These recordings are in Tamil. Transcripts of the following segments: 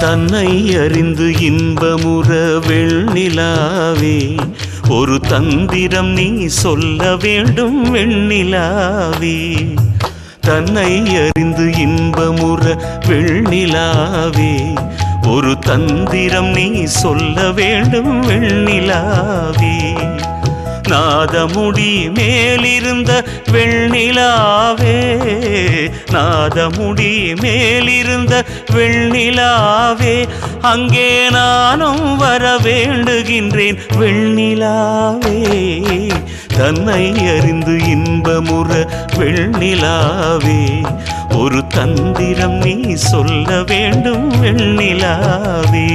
தன்னை அறிந்து இன்பமுற வெண்ணிலாவே ஒரு தந்திரம் நீ சொல்ல வேண்டும் வெண்ணிலாவே. தன்னை அறிந்து இன்பமுற வெண்ணிலாவே ஒரு தந்திரம் நீ சொல்ல வேண்டும் வெண்ணிலாவே. நாதமுடி மேலிருந்த வெண்ணிலாவே, நாதமுடி மேலிருந்த வெண்ணிலாவே, அங்கே நானும் வர வேண்டுகின்றேன் வெண்ணிலாவே. தன்னை அறிந்து இன்பமுற வெண்ணிலாவே ஒரு தந்திரம் நீ சொல்ல வேண்டும் வெண்ணிலாவே.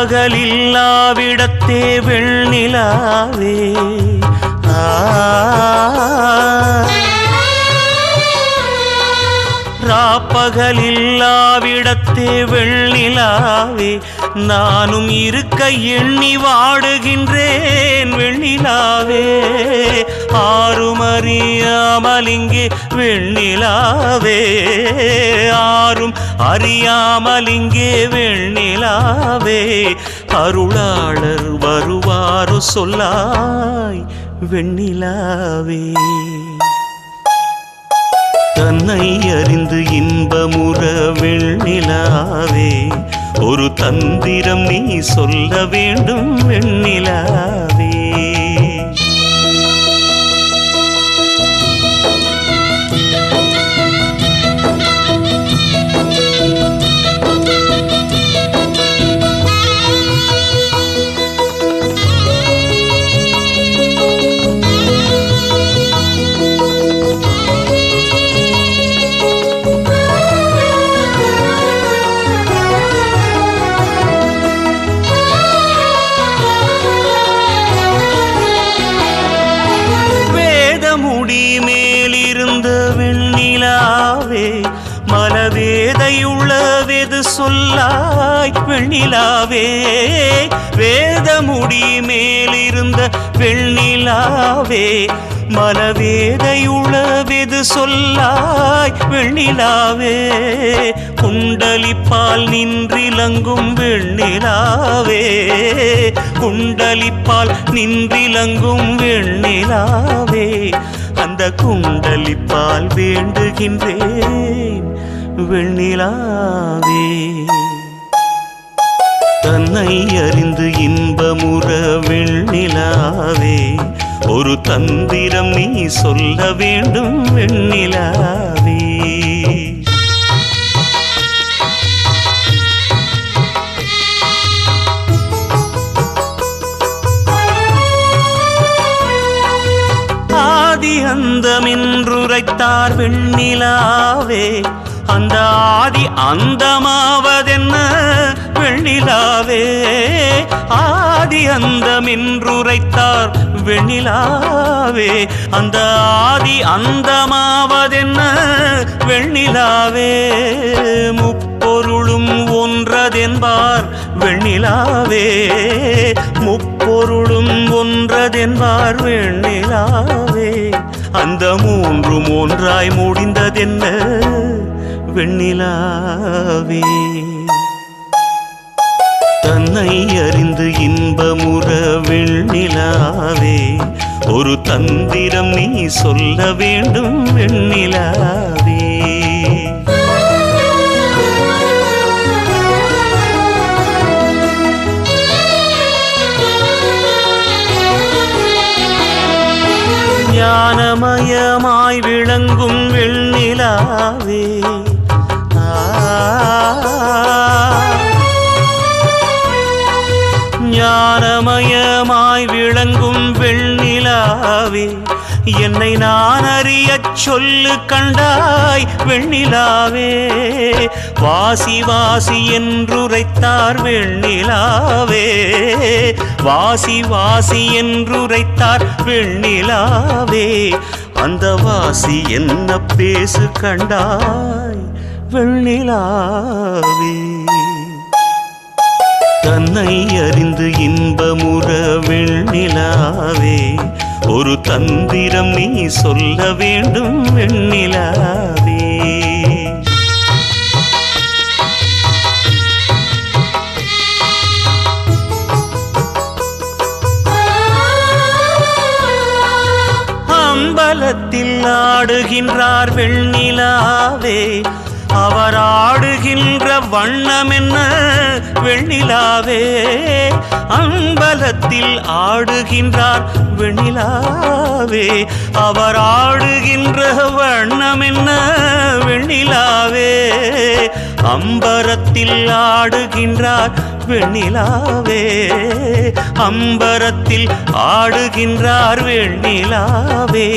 பகலில்லாவிடத்தே வெண்ணிலாவே, ராப்பகலில்லாவிடத்தே வெண்ணிலாவே, நானும் இருக்க எண்ணி வாடுகின்றேன் வெண்ணிலாவே. ஆரும் அறியாமல் இங்கே வெண்ணிலாவே, ஆரும் அறியாமல் இங்கே வெண்ணிலாவே, அருளாளர் வருவாரோ சொல்லாய் வெண்ணிலாவே. தன்னை அறிந்து இன்பமுற வெண்ணிலாவே ஒரு தந்திரம் நீ சொல்ல வேண்டும் வெண்ணிலாவே. மேலிருந்த வெண்ணிலாவே மலவேதையுள்ள வெது சொல்லாய் வெண்ணிலாவே. வேதமுடி மேலிருந்த வெண்ணிலாவே மலவேதையுள்ள வெது சொல்லாய் வெண்ணிலாவே. குண்டலிப்பால் நின்றிலங்கும் வெண்ணிலாவே, குண்டலிப்பால் நின்றிலங்கும் வெண்ணிலாவே, அந்த குண்டலிப்பால் வேண்டுகின்றேன் வெண்ணிலாவே. தன்னை அறிந்து இன்பமுற வெண்ணிலாவே ஒரு தந்திரம் நீ சொல்ல வேண்டும் வெண்ணிலாவே. ஆதி அந்தமென்றுரைத்தார் வெண்ணிலாவே, அந்த ஆதி அந்தமாவதென்ன வெண்ணிலாவே. ஆதி அந்தமென்றுரைத்தார் வெண்ணிலாவே, அந்த ஆதி அந்தமாவதென்ன வெண்ணிலாவே. முப்பொருளும் ஒன்றதென்பார் வெண்ணிலாவே, முப்பொருளும் ஒன்றதென்பார் வெண்ணிலாவே, அந்த மூன்றும் ஒன்றாய் முடிந்ததென்ன வெண்ணிலாவே. தன்னை அறிந்து இன்பமுற வெண்ணிலாவே ஒரு தந்திரம் நீ சொல்ல வேண்டும் வெண்ணிலாவே. ஞானமயமாய் விளங்கும் வெண்ணிலாவே, ஞானமயமாய் விளங்கும் வெண்ணிலாவே என்னை நான் அறியச் சொல்லு கண்டாய் வெண்ணிலாவே வாசி வாசி என்றுரைத்தார் வெண்ணிலாவே வாசி வாசி என்றுரைத்தார் வெண்ணிலாவே அந்த வாசி என்ன பேசு கண்டாய் வெண்ணிலாவே தன்னை அறிந்து இன்பமுற வெண்ணிலாவே ஒரு தந்திரம் நீ சொல்ல வேண்டும் வெண்ணிலாவே அம்பலத்தில் ஆடுகின்றார் வெண்ணிலாவே அவர் ஆடுகின்ற வண்ணம் என்ன வெண்ணிலாவே அம்பலத்தில் ஆடுகின்றார் வெண்ணிலாவே அவர் ஆடுகின்ற வண்ணம் என்ன வெண்ணிலாவே அம்பரத்தில் ஆடுகின்றார் வெண்ணிலாவே அம்பரத்தில் ஆடுகின்றார் வெண்ணிலாவே